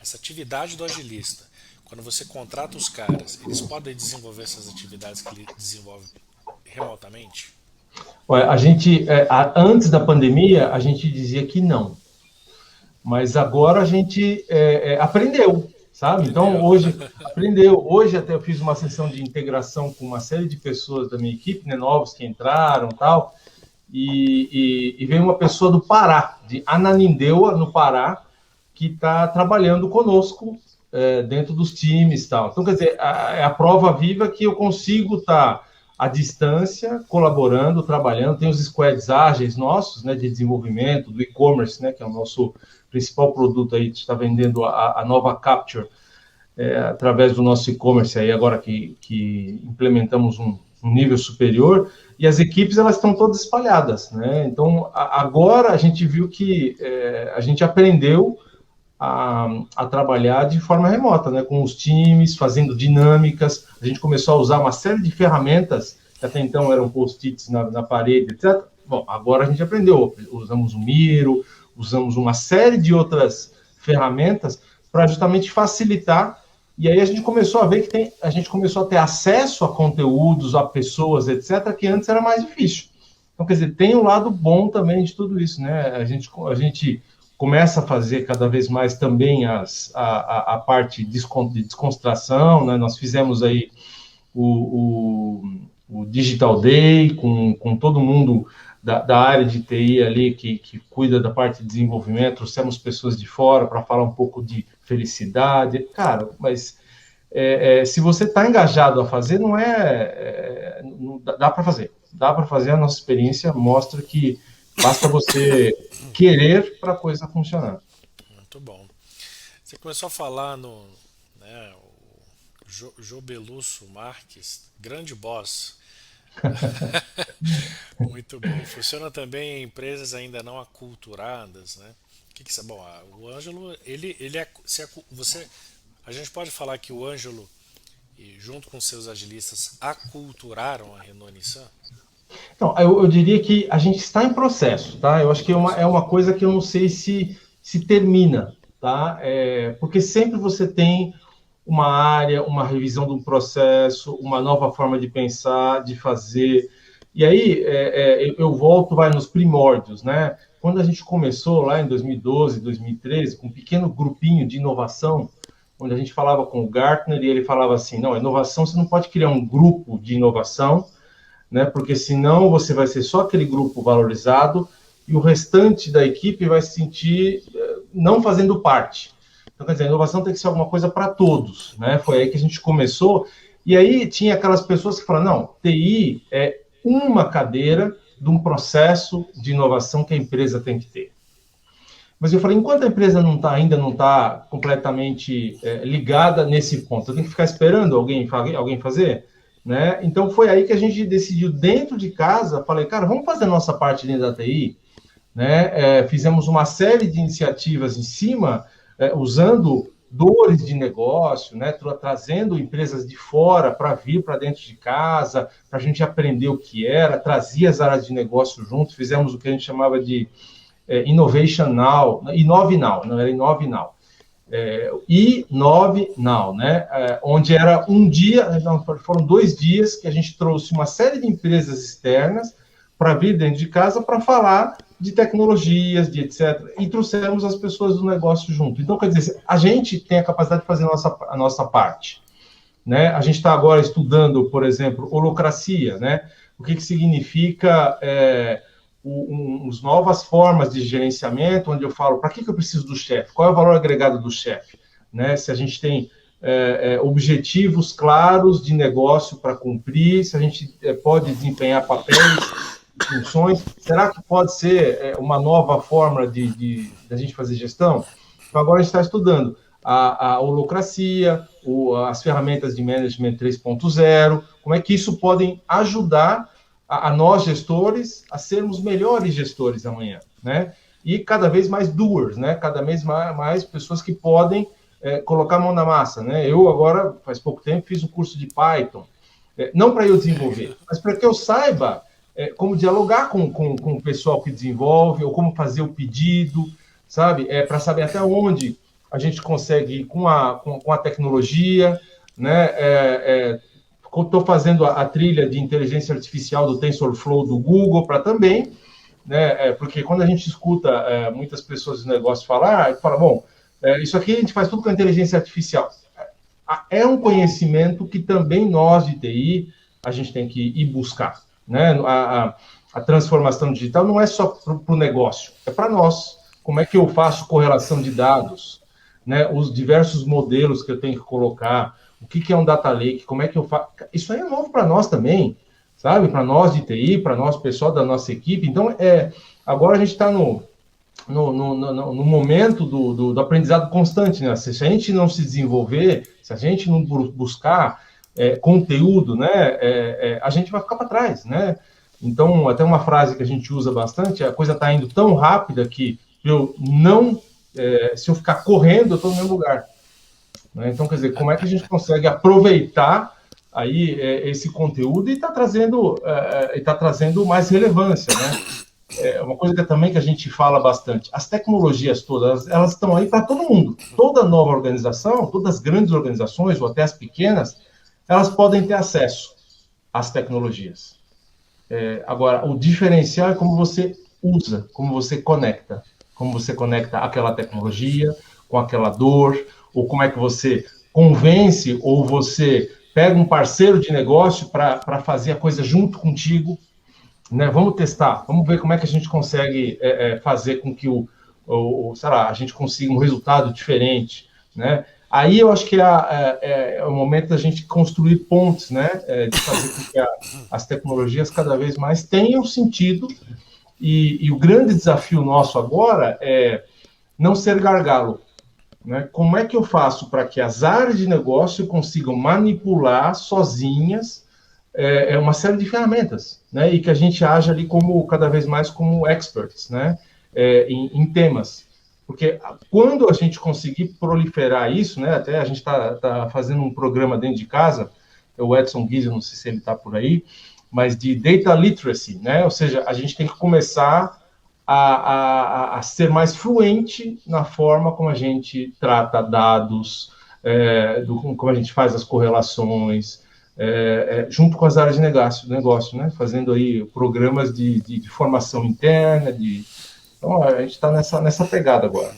essa atividade do agilista, quando você contrata os caras, eles podem desenvolver essas atividades que ele desenvolve remotamente? Olha, antes da pandemia, a gente dizia que não, mas agora a gente aprendeu, sabe? Então, Aprendeu? hoje, aprendeu. Hoje até eu fiz uma sessão de integração com uma série de pessoas da minha equipe, né, novos que entraram e tal, e veio uma pessoa do Pará, de Ananindeua, no Pará, que está trabalhando conosco dentro dos times e tal. Então, quer dizer, é a prova viva que eu consigo estar à distância, colaborando, trabalhando. Tem os squads ágeis nossos, né, de desenvolvimento, do e-commerce, né, que é o nosso principal produto aí, a gente está vendendo a nova Capture através do nosso e-commerce aí, agora que implementamos um nível superior, e as equipes elas estão todas espalhadas, né? Então, agora a gente viu que a gente aprendeu a trabalhar de forma remota, né? Com os times, fazendo dinâmicas, a gente começou a usar uma série de ferramentas, que até então eram post-its na parede, etc. Bom, agora a gente aprendeu, usamos o Miro, usamos uma série de outras ferramentas para justamente facilitar. E aí a gente começou a ver a gente começou a ter acesso a conteúdos, a pessoas, etc., que antes era mais difícil. Então, quer dizer, tem um lado bom também de tudo isso, né? A gente começa a fazer cada vez mais também a parte de descontração, né? Nós fizemos aí o Digital Day com todo mundo da área de TI ali que cuida da parte de desenvolvimento, trouxemos pessoas de fora para falar um pouco de felicidade. Cara, mas se você está engajado a fazer, não dá para fazer. Dá para fazer, a nossa experiência mostra que basta você querer para a coisa funcionar. Muito bom. Você começou a falar no, né, o Jobelusso Marques, grande boss. Muito bom. Funciona também em empresas ainda não aculturadas, né? Que isso é bom? O Ângelo, ele é, você, a gente pode falar que o Ângelo, junto com seus agilistas, aculturaram a Renault Nissan? Então, eu diria que a gente está em processo, tá? Eu acho que é uma coisa que eu não sei se termina, tá? Porque sempre você tem uma área, uma revisão de um processo, uma nova forma de pensar, de fazer. E aí eu volto, vai nos primórdios, né? Quando a gente começou lá em 2012, 2013, com um pequeno grupinho de inovação, onde a gente falava com o Gartner e ele falava assim, não, inovação, você não pode criar um grupo de inovação, né? Porque senão você vai ser só aquele grupo valorizado e o restante da equipe vai se sentir não fazendo parte. Então, quer dizer, a inovação tem que ser alguma coisa para todos, né? Foi aí que a gente começou. E aí tinha aquelas pessoas que falaram, não, TI é uma cadeira de um processo de inovação que a empresa tem que ter. Mas eu falei, enquanto a empresa ainda não está completamente ligada nesse ponto, eu tenho que ficar esperando alguém fazer, né? Então foi aí que a gente decidiu dentro de casa, falei, cara, vamos fazer a nossa parte dentro da TI, né? Fizemos uma série de iniciativas em cima, usando dores de negócio, né? Trazendo empresas de fora para vir para dentro de casa, para a gente aprender o que era, trazia as áreas de negócio juntos, fizemos o que a gente chamava de Innovation Now, Inove Now, não era Inove Now. I9 Now, né? Onde era um dia, não, foram 2 dias que a gente trouxe uma série de empresas externas para vir dentro de casa para falar de tecnologias, de etc. E trouxemos as pessoas do negócio junto. Então, quer dizer, a gente tem a capacidade de fazer a nossa parte, né? A gente está agora estudando, por exemplo, holocracia, né? O que significa as novas formas de gerenciamento, onde eu falo, para que eu preciso do chefe? Qual é o valor agregado do chefe? Né? Se a gente tem objetivos claros de negócio para cumprir, se a gente pode desempenhar papéis, funções, será que pode ser uma nova forma de a gente fazer gestão? Então, agora a gente está estudando a holocracia, as ferramentas de management 3.0, como é que isso podem ajudar a nós, gestores, a sermos melhores gestores amanhã, né? E cada vez mais doers, né? Cada vez mais pessoas que podem colocar a mão na massa, né? Eu agora, faz pouco tempo, fiz um curso de Python, não para eu desenvolver, mas para que eu saiba como dialogar com o pessoal que desenvolve, ou como fazer o pedido, sabe? Para saber até onde a gente consegue ir com a tecnologia, né? Estou fazendo a trilha de inteligência artificial do TensorFlow do Google para também, né? Porque quando a gente escuta muitas pessoas do negócio falar, fala, bom, isso aqui a gente faz tudo com a inteligência artificial. É um conhecimento que também nós de TI a gente tem que ir buscar, né? A transformação digital não é só para o negócio, é para nós. Como é que eu faço correlação de dados, né? Os diversos modelos que eu tenho que colocar, o que é um data lake, como é que eu faço. Isso aí é novo para nós também, sabe? Para nós de TI, para nós, pessoal da nossa equipe. Então, agora a gente está no momento do aprendizado constante, né? Se a gente não se desenvolver, se a gente não buscar conteúdo, né, a gente vai ficar para trás, né? Então, até uma frase que a gente usa bastante, a coisa está indo tão rápida que eu não, se eu ficar correndo, eu estou no meu lugar. Né? Então, quer dizer, como é que a gente consegue aproveitar aí esse conteúdo e está trazendo mais relevância, né? Uma coisa também que a gente fala bastante, as tecnologias todas, elas estão aí para todo mundo. Toda nova organização, todas as grandes organizações, ou até as pequenas, elas podem ter acesso às tecnologias. Agora, o diferencial é como você usa, como você conecta aquela tecnologia com aquela dor, ou como é que você convence, ou você pega um parceiro de negócio para fazer a coisa junto contigo, né? Vamos testar, vamos ver como é que a gente consegue fazer com que sei lá, a gente consiga um resultado diferente, né? Aí eu acho que é o momento da gente construir pontes, né? De fazer com que as tecnologias cada vez mais tenham sentido e o grande desafio nosso agora é não ser gargalo, né? Como é que eu faço para que as áreas de negócio consigam manipular sozinhas uma série de ferramentas, né? E que a gente haja ali como cada vez mais como experts, né? Em temas. Porque quando a gente conseguir proliferar isso, né? Até a gente está fazendo um programa dentro de casa, o Edson Guizzi, não sei se ele está por aí, mas de data literacy, né? Ou seja, a gente tem que começar a ser mais fluente na forma como a gente trata dados, como a gente faz as correlações, junto com as áreas de negócio, né? Fazendo aí programas de formação interna, então a gente está nessa pegada agora.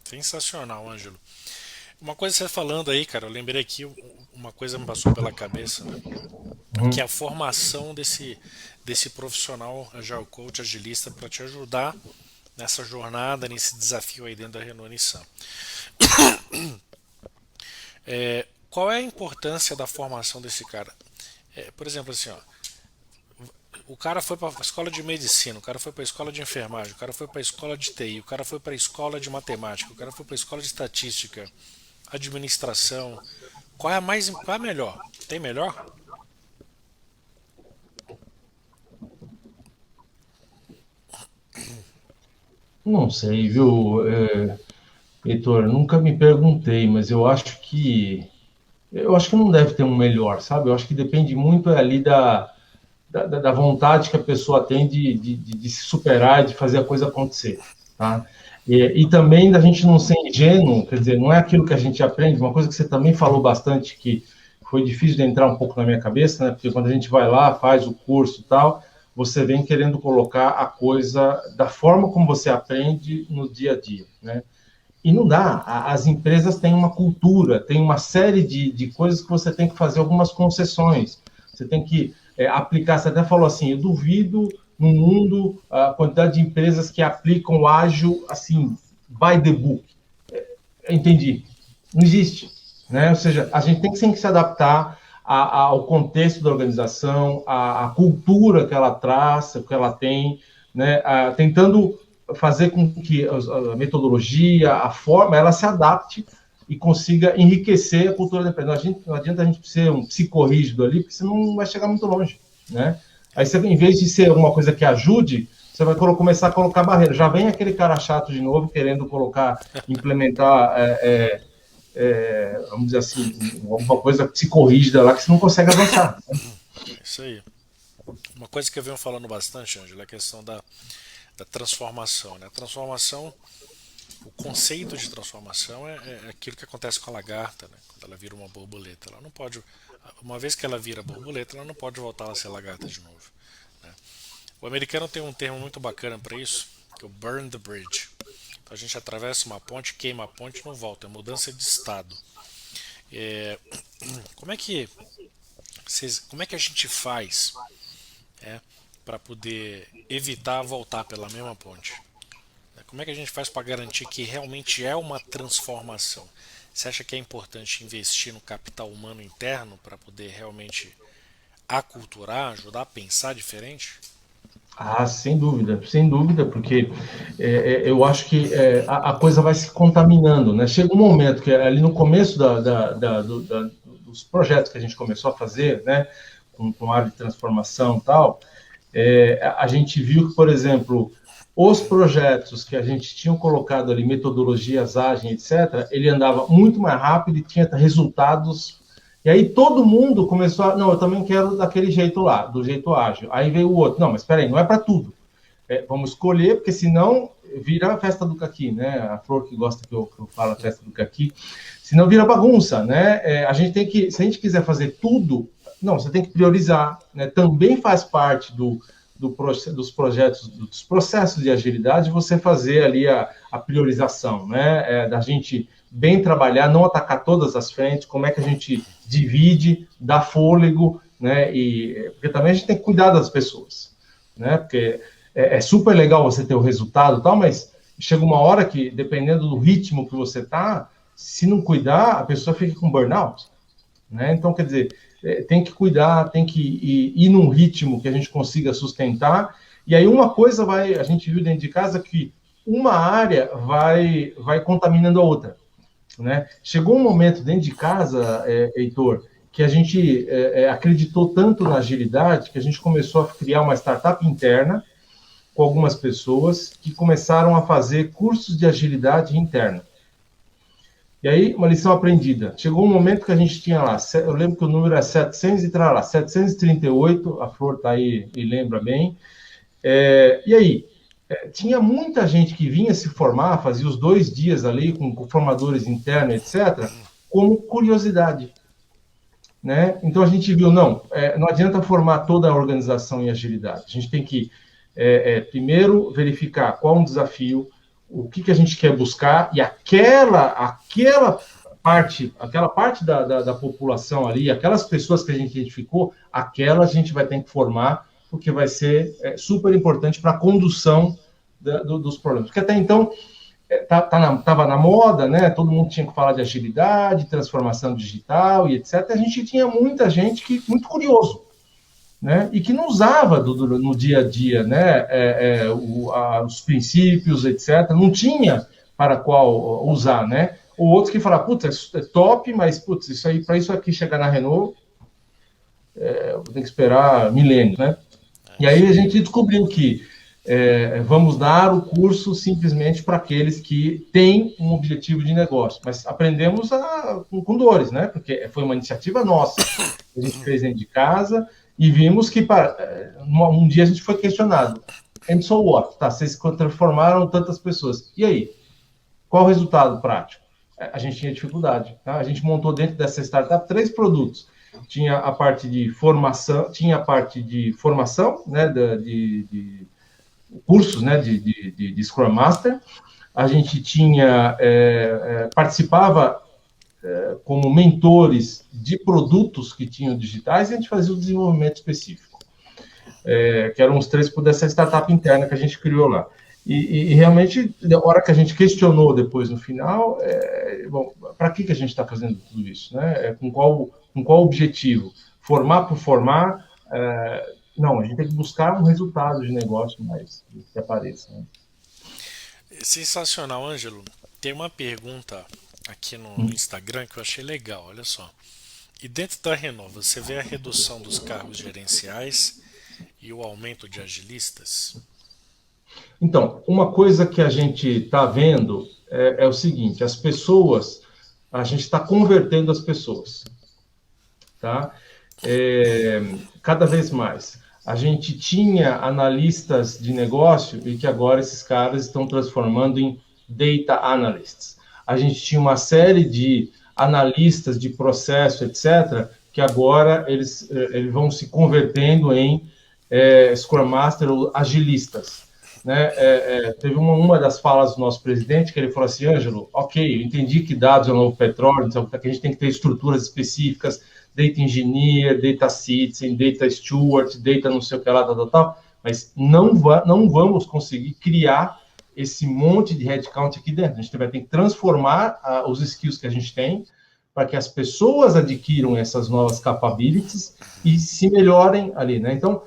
Sensacional, Ângelo. Uma coisa que você falando aí, cara, eu lembrei aqui, uma coisa me passou pela cabeça, né? Que é a formação desse profissional Agile Coach agilista para te ajudar nessa jornada, nesse desafio aí dentro da Renault Nissan. Qual é a importância da formação desse cara? Por exemplo, assim, ó, o cara foi para a escola de medicina, o cara foi para a escola de enfermagem, o cara foi para a escola de TI, o cara foi para a escola de matemática, o cara foi para a escola de estatística, administração. Qual é a melhor? Tem melhor? Não sei, viu, Heitor? Nunca me perguntei, mas eu acho que não deve ter um melhor, sabe? Eu acho que depende muito ali da vontade que a pessoa tem de se superar, de fazer a coisa acontecer, tá? E também da gente não ser ingênuo, quer dizer, não é aquilo que a gente aprende, uma coisa que você também falou bastante, que foi difícil de entrar um pouco na minha cabeça, né? Porque quando a gente vai lá, faz o curso e tal, você vem querendo colocar a coisa da forma como você aprende no dia a dia, né? E não dá. As empresas têm uma cultura, tem uma série de coisas que você tem que fazer algumas concessões. Você tem que aplicar. Você até falou assim: eu duvido no mundo a quantidade de empresas que aplicam o ágil assim, by the book. Entendi. Não existe. Né? Ou seja, a gente tem que se adaptar ao contexto da organização, à cultura que ela traz, que ela tem, né? Tentando fazer com que a metodologia, a forma, ela se adapte e consiga enriquecer a cultura da empresa. Não adianta a gente ser um psicorrígido ali, porque senão não vai chegar muito longe, né? Aí, você, em vez de ser alguma coisa que ajude, você vai começar a colocar barreira. Já vem aquele cara chato de novo, querendo implementar, vamos dizer assim, alguma coisa psicorrígida lá, que você não consegue avançar. Isso aí. Uma coisa que eu venho falando bastante, Ângelo, é a questão da transformação. Né? A transformação o conceito de transformação é aquilo que acontece com a lagarta, né? Quando ela vira uma borboleta. Ela não pode, uma vez que ela vira borboleta, ela não pode voltar a ser lagarta de novo, né? O americano tem um termo muito bacana para isso, que é o burn the bridge. Então a gente atravessa uma ponte, queima a ponte e não volta, é mudança de estado. É, como é que como é que a gente faz, é, para poder evitar voltar pela mesma ponte? Como é que a gente faz para garantir que realmente é uma transformação? Você acha que é importante investir no capital humano interno para poder realmente aculturar, ajudar a pensar diferente? Ah, sem dúvida, porque eu acho que a coisa vai se contaminando, né? Chega um momento que ali no começo dos projetos que a gente começou a fazer, né, com área de transformação e tal, a gente viu que, por exemplo, os projetos que a gente tinha colocado ali, metodologias ágeis, etc., ele andava muito mais rápido e tinha resultados. E aí todo mundo começou a, não, eu também quero daquele jeito lá, do jeito ágil. Aí veio o outro, não, mas espera aí, não é para tudo. Vamos escolher, porque senão vira a festa do caqui, né? A Flor que gosta que eu falo a festa do caqui. Senão vira bagunça, né? A gente tem que, se a gente quiser fazer tudo, não, você tem que priorizar, né? Também faz parte dos projetos, dos processos de agilidade, você fazer ali a priorização, né? Da gente bem trabalhar, não atacar todas as frentes, como é que a gente divide, dá fôlego, né? Porque também a gente tem que cuidar das pessoas, né? Porque é super legal você ter o resultado e tal, mas chega uma hora que, dependendo do ritmo que você tá, se não cuidar, a pessoa fica com burnout, né? Então, quer dizer, tem que cuidar, tem que ir num ritmo que a gente consiga sustentar, e aí uma coisa a gente viu dentro de casa que uma área vai contaminando a outra, né? Chegou um momento dentro de casa, Heitor, que a gente acreditou tanto na agilidade que a gente começou a criar uma startup interna com algumas pessoas que começaram a fazer cursos de agilidade interna. E aí, uma lição aprendida. Chegou um momento que a gente tinha lá, eu lembro que o número é 738, a Flor está aí e lembra bem. E aí, tinha muita gente que vinha se formar, fazia os 2 dias ali com formadores internos, etc., como curiosidade, né? Então a gente viu, não adianta formar toda a organização em agilidade. A gente tem que primeiro verificar qual é um desafio, o que a gente quer buscar, e aquela parte da população ali, aquelas pessoas que a gente identificou, aquela a gente vai ter que formar, porque vai ser super importante para a condução dos problemas. Porque até então estava na moda, né? Todo mundo tinha que falar de agilidade, transformação digital e etc. A gente tinha muita gente muito curioso, né? E que não usava no dia a dia, né? Os princípios, etc. Não tinha para qual usar, né? Ou outros que falavam, putz, é top, mas putz, isso aí, para isso aqui chegar na Renault, vou ter que esperar milênios, né? E aí a gente descobriu que vamos dar o curso simplesmente para aqueles que têm um objetivo de negócio, mas aprendemos com dores, né? Porque foi uma iniciativa nossa, a gente fez dentro de casa e vimos que um dia a gente foi questionado. And so what? Tá, vocês transformaram tantas pessoas. E aí? Qual o resultado prático? A gente tinha dificuldade. Tá? A gente montou dentro dessa startup 3 produtos. Tinha a parte de formação, né, de cursos, né, de Scrum Master. A gente tinha participava como mentores de produtos que tinham digitais, e a gente fazia o desenvolvimento específico, que eram os 3 dessa startup interna que a gente criou lá. E realmente, na hora que a gente questionou depois no final, bom, para que a gente está fazendo tudo isso, né? Com qual objetivo? Formar por formar? Não, a gente tem que buscar um resultado de negócio mais que apareça, né? Sensacional, Ângelo. Tem uma pergunta aqui no Instagram que eu achei legal, olha só. E dentro da Renault, você vê a redução dos cargos gerenciais e o aumento de agilistas? Então, uma coisa que a gente está vendo é o seguinte, a gente está convertendo as pessoas, tá? Cada vez mais. A gente tinha analistas de negócio e que agora esses caras estão transformando em data analysts. A gente tinha uma série de analistas de processo, etc., que agora eles vão se convertendo em Scrum Master ou agilistas. Né? Teve uma das falas do nosso presidente que ele falou assim: Ângelo, ok, eu entendi que dados é o novo petróleo, então que a gente tem que ter estruturas específicas, data engineer, data citizen, data steward, data não sei o que lá, tal, mas não vamos conseguir criar esse monte de headcount aqui dentro. A gente vai ter que transformar os skills que a gente tem para que as pessoas adquiram essas novas capabilities e se melhorem ali, né? Então,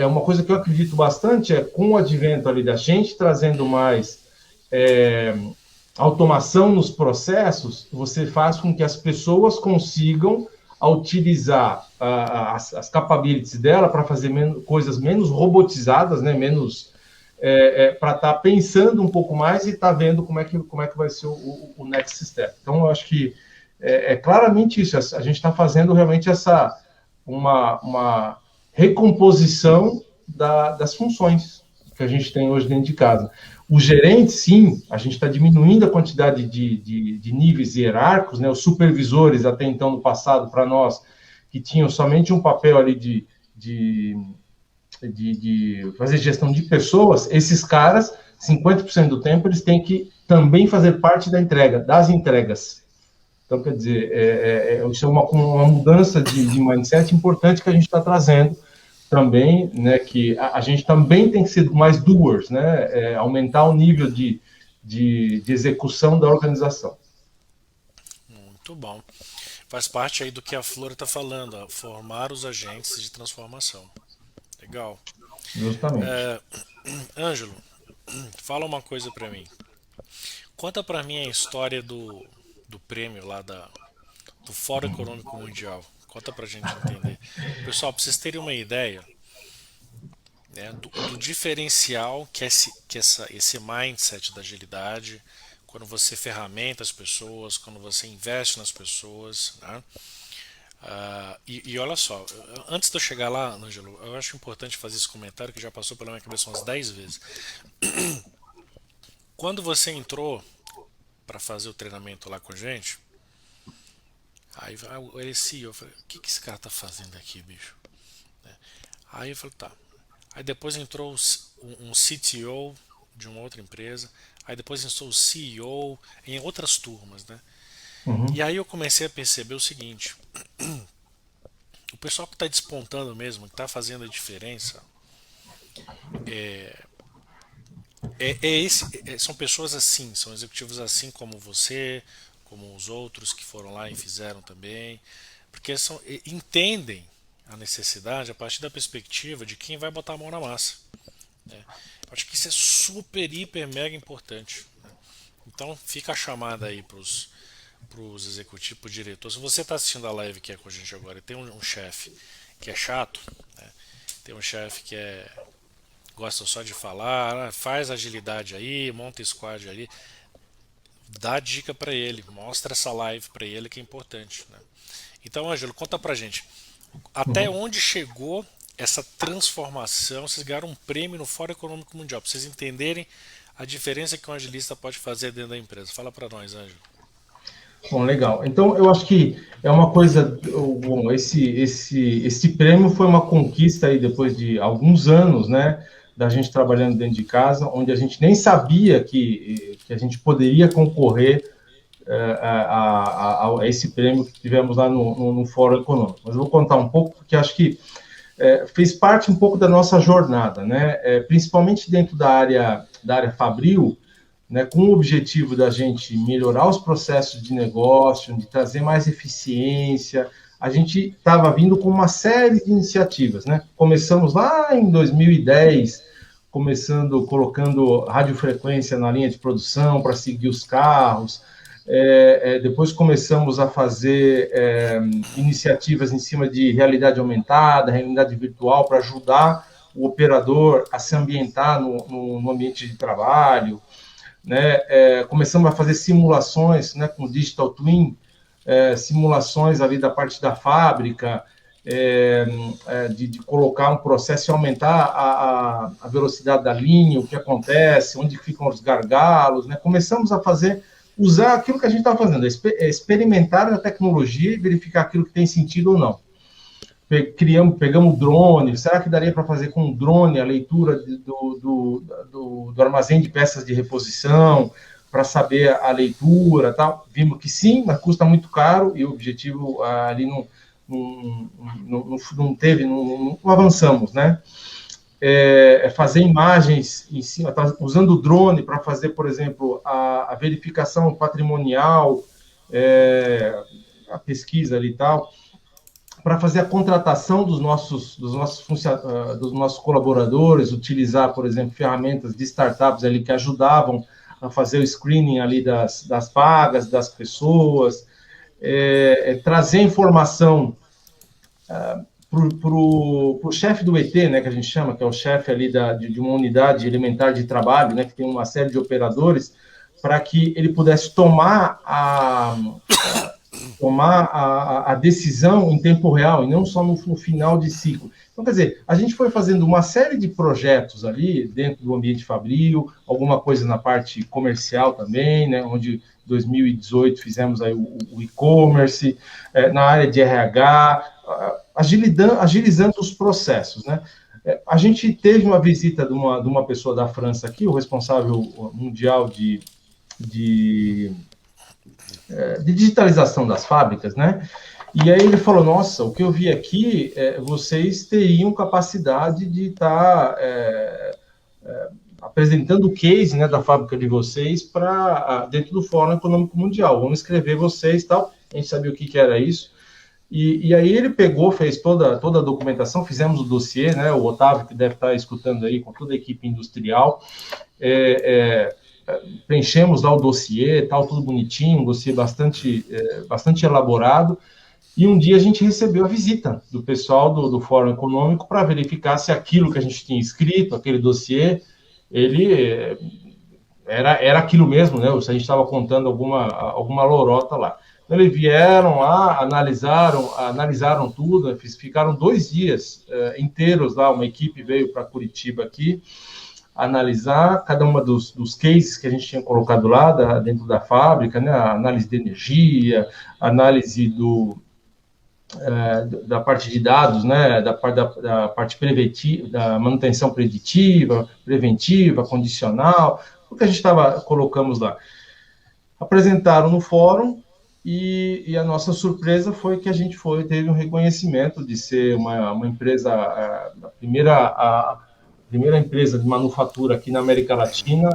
uma coisa que eu acredito bastante com o advento ali da gente trazendo mais automação nos processos, você faz com que as pessoas consigam utilizar as capabilities dela para fazer coisas menos robotizadas, né? Menos para estar pensando um pouco mais e estar vendo como é que vai ser o next step. Então, eu acho que claramente isso. A gente está fazendo realmente uma recomposição das funções que a gente tem hoje dentro de casa. Os gerentes, sim, a gente está diminuindo a quantidade de níveis hierárquicos, né? Os supervisores, até então, no passado, para nós, que tinham somente um papel ali de fazer gestão de pessoas, esses caras, 50% do tempo, eles têm que também fazer parte das entregas. Então, quer dizer, isso é uma mudança de mindset importante que a gente está trazendo também, né, que a gente também tem que ser mais doers, né, aumentar o nível de execução da organização. Muito bom. Faz parte aí do que a Flor está falando, formar os agentes de transformação. Legal. Justamente. Ângelo, fala uma coisa para mim. Conta para mim a história do prêmio lá do Fórum Econômico Mundial. Conta pra gente entender. Pessoal, para vocês terem uma ideia, né, do diferencial que é esse mindset da agilidade, quando você ferramenta as pessoas, quando você investe nas pessoas, né? E olha só, antes de eu chegar lá, Ângelo, eu acho importante fazer esse comentário que já passou pela minha cabeça umas 10 vezes. Quando você entrou para fazer o treinamento lá com a gente, aí ele CEO, eu falei, o que esse cara tá fazendo aqui, bicho? Aí eu falei, tá. Aí depois entrou um CTO de uma outra empresa, aí depois entrou o CEO em outras turmas, né? Uhum. E aí eu comecei a perceber o seguinte: o pessoal que está despontando mesmo, que está fazendo a diferença, são pessoas assim, são executivos assim como você, como os outros que foram lá e fizeram também, porque entendem a necessidade a partir da perspectiva de quem vai botar a mão na massa, né? Eu acho que isso é super, hiper, mega importante, né? Então fica a chamada aí para os executivos, para o diretor. Se você está assistindo a live que é com a gente agora e tem um chefe que é chato, né? Tem um chefe que gosta só de falar, faz agilidade aí, monta squad ali, dá dica para ele, mostra essa live para ele que é importante, né? Então, Ângelo, conta pra gente até onde chegou essa transformação. Vocês ganharam um prêmio no Fórum Econômico Mundial, para vocês entenderem a diferença que um agilista pode fazer dentro da empresa. Fala para nós, Ângelo. Bom, legal. Então, eu acho que é uma coisa. Bom, esse prêmio foi uma conquista aí depois de alguns anos, né, da gente trabalhando dentro de casa, onde a gente nem sabia que a gente poderia concorrer a esse prêmio que tivemos lá no Fórum Econômico. Mas eu vou contar um pouco, porque acho que fez parte um pouco da nossa jornada, né, principalmente dentro da área Fabril, né, com o objetivo da gente melhorar os processos de negócio, de trazer mais eficiência. A gente estava vindo com uma série de iniciativas, né? Começamos lá em 2010, colocando radiofrequência na linha de produção para seguir os carros. Depois começamos a fazer iniciativas em cima de realidade aumentada, realidade virtual, para ajudar o operador a se ambientar no ambiente de trabalho. Né, começamos a fazer simulações, né, com o Digital Twin, simulações ali da parte da fábrica, de colocar um processo e aumentar a velocidade da linha, o que acontece, onde ficam os gargalos, né? Começamos a usar aquilo que a gente estava fazendo, experimentar a tecnologia e verificar aquilo que tem sentido ou não. Pegamos o drone, será que daria para fazer com o drone a leitura do armazém de peças de reposição, para saber a leitura, tal? Vimos que sim, mas custa muito caro, e o objetivo ali não avançamos, né? Fazer imagens em cima, usando o drone para fazer, por exemplo, a verificação patrimonial, a pesquisa ali e tal, para fazer a contratação dos nossos colaboradores, utilizar, por exemplo, ferramentas de startups ali que ajudavam a fazer o screening ali das vagas, das pessoas, trazer informação para o chefe do ET, né, que a gente chama, que é o chefe ali de uma unidade elementar de trabalho, né, que tem uma série de operadores, para que ele pudesse tomar a decisão em tempo real, e não só no final de ciclo. Então, quer dizer, a gente foi fazendo uma série de projetos ali, dentro do ambiente fabril, alguma coisa na parte comercial também, né, onde em 2018 fizemos aí o e-commerce, na área de RH, agilizando os processos, né? A gente teve uma visita de uma pessoa da França aqui, o responsável mundial de digitalização das fábricas, né? E aí ele falou, nossa, o que eu vi aqui, vocês teriam capacidade de estar apresentando o case, né, da fábrica de vocês para dentro do Fórum Econômico Mundial. Vamos escrever vocês e tal. A gente sabia o que era isso. E aí ele pegou, fez toda a documentação, fizemos o dossiê, né? O Otávio, que deve estar escutando aí, com toda a equipe industrial, preenchemos lá o dossiê, tal, tudo bonitinho, um dossiê bastante elaborado, e um dia a gente recebeu a visita do pessoal do Fórum Econômico para verificar se aquilo que a gente tinha escrito, aquele dossiê, ele era aquilo mesmo, né? Se a gente estava contando alguma lorota lá. Então, eles vieram lá, analisaram tudo, ficaram 2 dias inteiros lá, uma equipe veio para Curitiba aqui, analisar cada uma dos cases que a gente tinha colocado lá dentro da fábrica, né? A análise de energia, análise da parte de dados, né? Da parte preventiva, da manutenção preditiva, preventiva, condicional, o que a gente colocamos lá. Apresentaram no fórum, e a nossa surpresa foi que a gente teve um reconhecimento de ser uma empresa, a primeira empresa de manufatura aqui na América Latina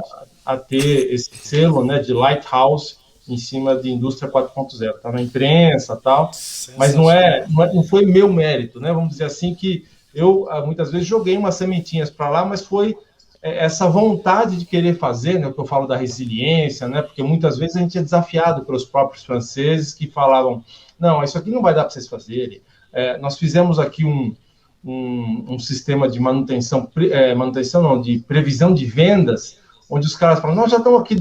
a ter esse selo, né, de Lighthouse em cima de Indústria 4.0. Está na imprensa e tal, mas não foi meu mérito, né? Vamos dizer assim, que eu muitas vezes joguei umas sementinhas para lá, mas foi essa vontade de querer fazer, né, o que eu falo da resiliência, né, porque muitas vezes a gente é desafiado pelos próprios franceses que falavam, não, isso aqui não vai dar para vocês fazerem. Nós fizemos aqui um sistema de de previsão de vendas, onde os caras falam, nós já estamos aqui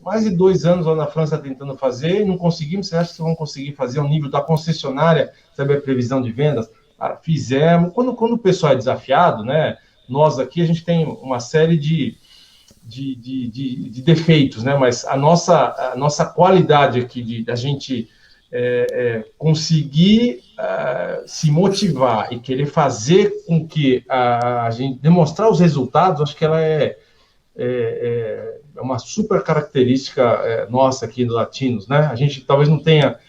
mais de 2 anos lá na França tentando fazer, e não conseguimos, você acha que vocês vão conseguir fazer ao nível da concessionária, sabe, a previsão de vendas? Cara, fizemos. Quando o pessoal é desafiado, né, nós aqui, a gente tem uma série de defeitos, né? Mas a nossa qualidade aqui da gente conseguir se motivar e querer fazer com que a gente demonstrar os resultados, acho que ela é uma super característica nossa aqui do Latinos, né? A gente talvez não tenha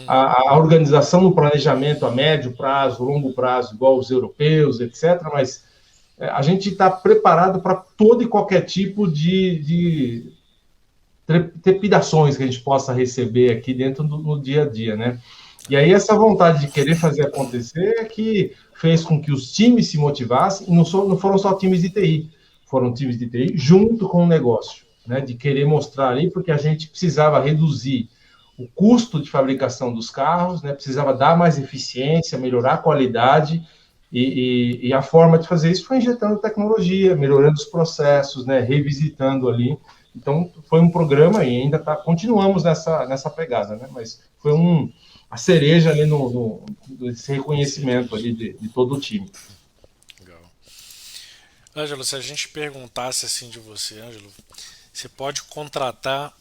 a organização no planejamento a médio prazo, longo prazo, igual os europeus, etc., mas a gente está preparado para todo e qualquer tipo de trepidações que a gente possa receber aqui dentro no dia a dia, né? E aí essa vontade de querer fazer acontecer é que fez com que os times se motivassem, e não foram só times de TI, foram times de TI junto com o negócio, né? De querer mostrar ali, porque a gente precisava reduzir o custo de fabricação dos carros, né? Precisava dar mais eficiência, melhorar a qualidade. E a forma de fazer isso foi injetando tecnologia, melhorando os processos, né, revisitando ali. Então, foi um programa e ainda continuamos nessa pegada, né? Mas foi a cereja ali nesse reconhecimento ali de todo o time. Legal. Ângelo, se a gente perguntasse assim de você, Ângelo, você pode contratar,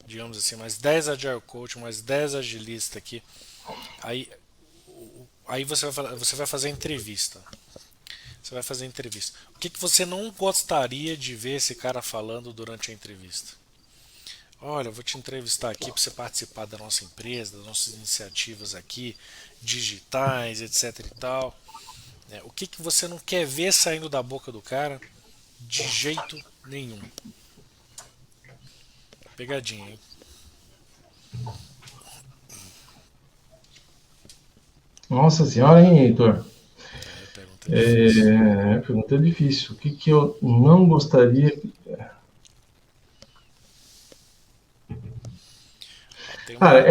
digamos assim, mais 10 Agile Coach, mais 10 agilistas aqui. Aí, aí você vai fazer entrevista. Você vai fazer entrevista. O que você não gostaria de ver esse cara falando durante a entrevista? Olha, eu vou te entrevistar aqui para você participar da nossa empresa, das nossas iniciativas aqui, digitais, etc e tal. O que você não quer ver saindo da boca do cara de jeito nenhum? Pegadinha, hein? Nossa senhora, hein, Heitor? Pergunta difícil. Pergunta difícil. O que eu não gostaria. Ó, tem Cara,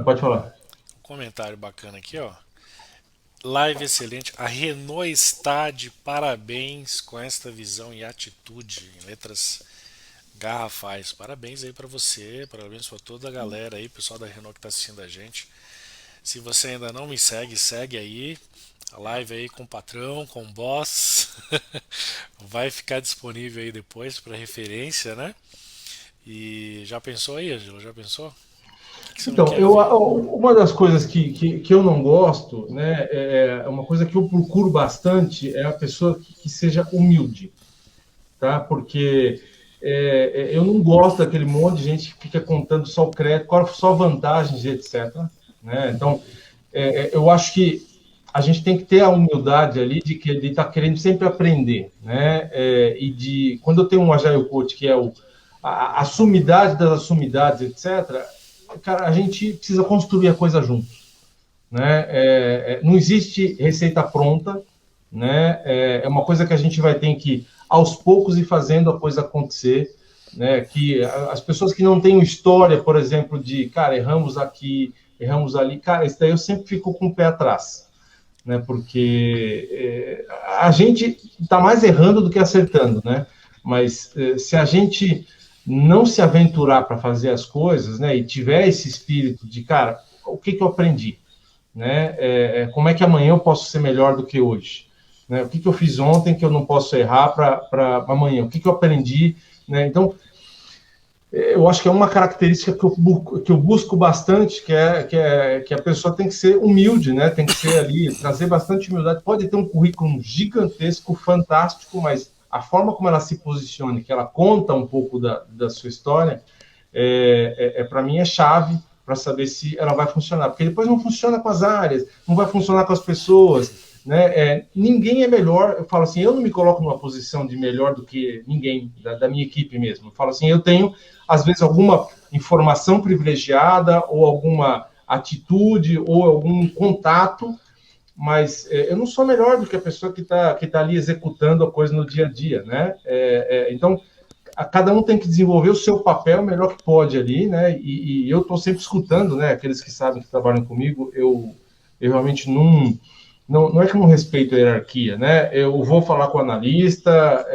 pode um falar. comentário bacana aqui, ó. Live excelente. A Renault está de parabéns com esta visão e atitude em letras garrafais. Parabéns aí para você, parabéns para toda a galera aí, pessoal da Renault que está assistindo a gente. Se você ainda não me segue, segue aí. A live aí com o patrão, com o boss. Vai ficar disponível aí depois para referência, né? E já pensou aí, Angelo? Já pensou? O que você não Então, quer ver? uma das coisas que eu não gosto, né, uma coisa que eu procuro bastante é a pessoa que seja humilde, tá? Porque eu não gosto daquele monte de gente que fica contando só o crédito, só vantagens, etc. Né? Então, eu acho que a gente tem que ter a humildade ali de estar querendo sempre aprender, né? E quando eu tenho um Agile Coach que é a sumidade das sumidades, etc., cara, a gente precisa construir a coisa juntos, né? Não existe receita pronta, né? É uma coisa que a gente vai ter que aos poucos ir fazendo a coisa acontecer, né? Que as pessoas que não têm história, por exemplo, de cara, erramos aqui, erramos ali, cara, isso daí eu sempre fico com o pé atrás, né? Porque a gente está mais errando do que acertando, né? Mas se a gente não se aventurar para fazer as coisas, né? E tiver esse espírito de, cara, o que eu aprendi, né? Como é que amanhã eu posso ser melhor do que hoje? Né? O que eu fiz ontem que eu não posso errar para amanhã? O que eu aprendi? Né? Então, eu acho que é uma característica que eu busco bastante, que a pessoa tem que ser humilde, né? Tem que ser ali, trazer bastante humildade. Pode ter um currículo gigantesco, fantástico, mas a forma como ela se posiciona, que ela conta um pouco da sua história, para mim é chave para saber se ela vai funcionar. Porque depois não funciona com as áreas, não vai funcionar com as pessoas, né? Ninguém é melhor. Eu falo assim, eu não me coloco numa posição de melhor do que ninguém da minha equipe mesmo. Eu falo assim, eu tenho às vezes alguma informação privilegiada ou alguma atitude ou algum contato, mas eu não sou melhor do que a pessoa que tá ali executando a coisa no dia a dia, né? Então, cada um tem que desenvolver o seu papel o melhor que pode ali, né? E eu estou sempre escutando, né? Aqueles que sabem que trabalham comigo, eu realmente não é que eu não respeito a hierarquia, né? Eu vou falar com o analista,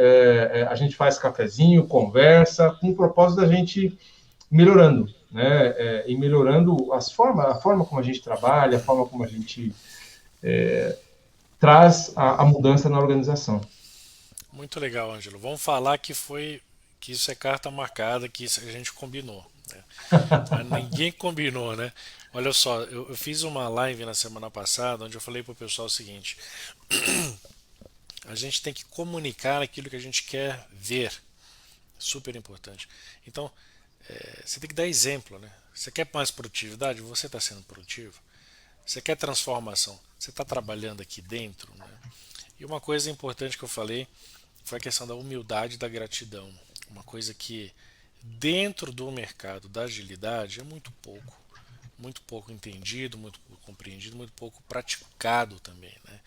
a gente faz cafezinho, conversa, com o propósito da gente melhorando, né? E melhorando a forma como a gente trabalha, a forma como a gente traz a mudança na organização. Muito legal, Ângelo. Vamos falar que isso é carta marcada, que isso a gente combinou, né? Mas ninguém combinou, né? Olha só, eu fiz uma live na semana passada onde eu falei para o pessoal o seguinte: a gente tem que comunicar aquilo que a gente quer ver. Super importante. Então, você tem que dar exemplo, né? Você quer mais produtividade? Você está sendo produtivo? Você quer transformação? Você está trabalhando aqui dentro, né? E uma coisa importante que eu falei foi a questão da humildade e da gratidão. Uma coisa que dentro do mercado da agilidade é muito pouco entendido, muito pouco compreendido, muito pouco praticado também, né?